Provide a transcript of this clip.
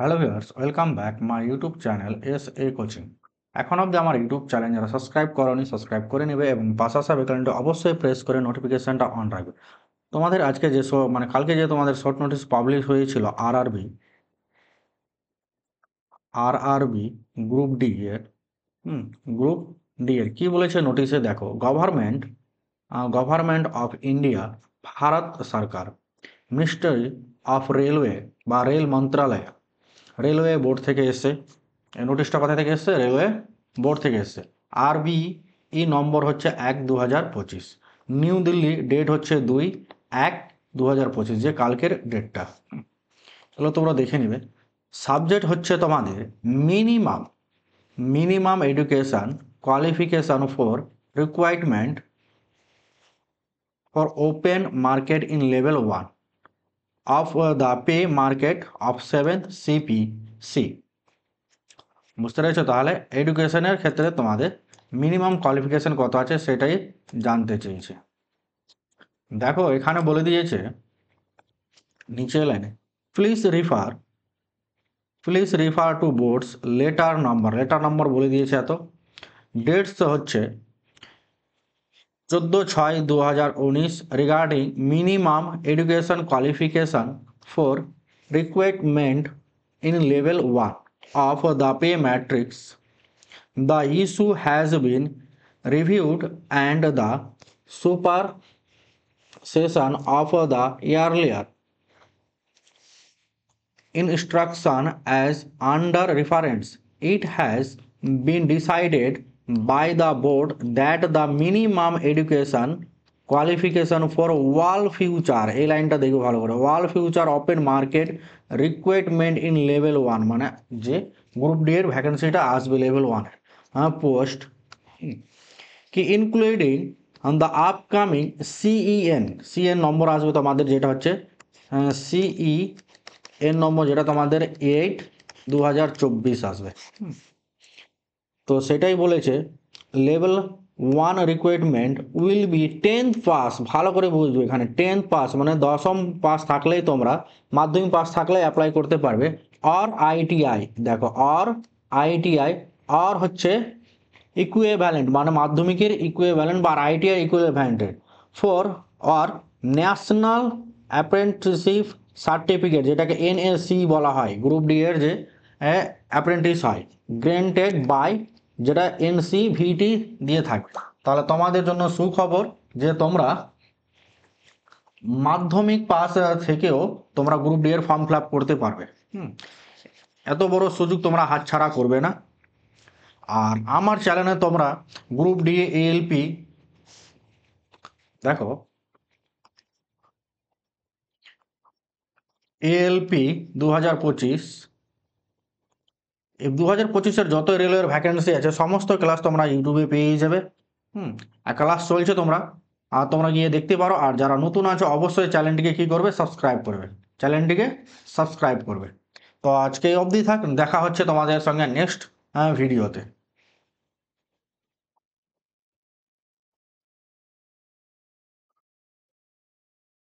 Hello viewers, welcome back my YouTube channel S coaching. এখন অবধি আমার ইউটিউব চ্যানেল যারা সাবস্ক্রাইব করনি সাবস্ক্রাইব করে নেবে এবং পাশে আসা বেলটা অবশ্যই প্রেস করে নোটিফিকেশনটা অন রাখবে। তোমাদের আজকে যে কালকে যে তোমাদের শর্ট নোটিশ পাবলিশ হয়েছিল আরআরবি গ্রুপ ডি এর গ্রুপ ডি এর কি বলেছে নোটিশে দেখো। Government of India, Bharat Sarkar, ministry of railway বা রেল মন্ত্রণালয়, রেলওয়ে বোর্ড থেকে এসছে। এই নোটিশটা কোথা থেকে এসছে? রেলওয়ে বোর্ড থেকে এসছে। আরবিই নম্বর হচ্ছে 1/2025, নিউ দিল্লি, ডেট হচ্ছে 2/1/2025, যে কালকের ডেটটা। চলো তোমরা দেখে নিবে। সাবজেক্ট হচ্ছে তোমাদের minimum minimum education qualification for requirement for open market in level 1 of the pay market of 7th CPC। বুঝতে পেরেছো? তাহলে এডুকেশনের ক্ষেত্রে তোমাদের মিনিমাম কোয়ালিফিকেশন কত আছে সেটাই জানতে চেয়েছে। দেখো এখানে বলে দিয়েছে নিচে লাইনে, please refer to boards letter number বলে দিয়েছে এত। ডেটস হচ্ছে 14/6/2019 regarding minimum education qualification for recruitment in level 1 of the pay matrix. The issue has been reviewed and the supersession of the earlier instruction as under reference. It has been decided by the board that the minimum education qualification for all future, এই লাইনটা দেখো ভালো করে, all future open market requirement in level 1 মানে যে group D এর ভ্যাকেন্সিটা আসবে level 1 post কি ইনক্লুডিং দ্য আপকামিং সিএন নম্বর আসবে তোমাদের, যেটা হচ্ছে সিইএন নম্বর, যেটা তোমাদের 8/2024 আসবে। তো সেটাই বলেছে level 1 requirement will be 10th pass. ভালো করে বুঝবে, এখানে 10th পাস মানে 10ম পাস থাকলেই তোমরা, মাধ্যমিক পাস থাকলে অ্যাপ্লাই করতে পারবে। অর আইটিআই, দেখো অর আইটিআই, অর হচ্ছে ইকুইভ্যালেন্ট মানে মাধ্যমিকের ইকুইভ্যালেন্ট বা ITI equivalented for or national apprenticeship certificate, যেটাকে এনএসসি বলা হয়, গ্রুপ ডি এর যে অ্যাপ্রেন্টিস হয়, গ্র্যান্টেড বাই, যেটা এনসিভিটি দিয়ে থাকবে। তাহলে তোমাদের জন্য সুখবর যে তোমরা মাধ্যমিক পাস থেকেও তোমরা গ্রুপ ডি এর ফর্ম ফিল আপ করতে পারবে। এত বড় সুযোগ তোমরা হাতছাড়া করবে না। আর আমার চ্যানেলে তোমরা গ্রুপ ডি এএলপি দেখো, এএলপি 2025, এই 2025-এর যত রেলওয়ের ভ্যাকেন্সি আছে সমস্ত ক্লাস তোমরা ইউটিউবে পেয়ে যাবে। আর ক্লাস চলছে তোমরা গিয়ে দেখতে পারো। আর যারা নতুন আছো অবশ্যই চ্যানেলটিকে কি করবে? সাবস্ক্রাইব করবে। তো আজকে অবধি থাক, দেখা হচ্ছে তোমাদের সঙ্গে নেক্সট ভিডিওতে।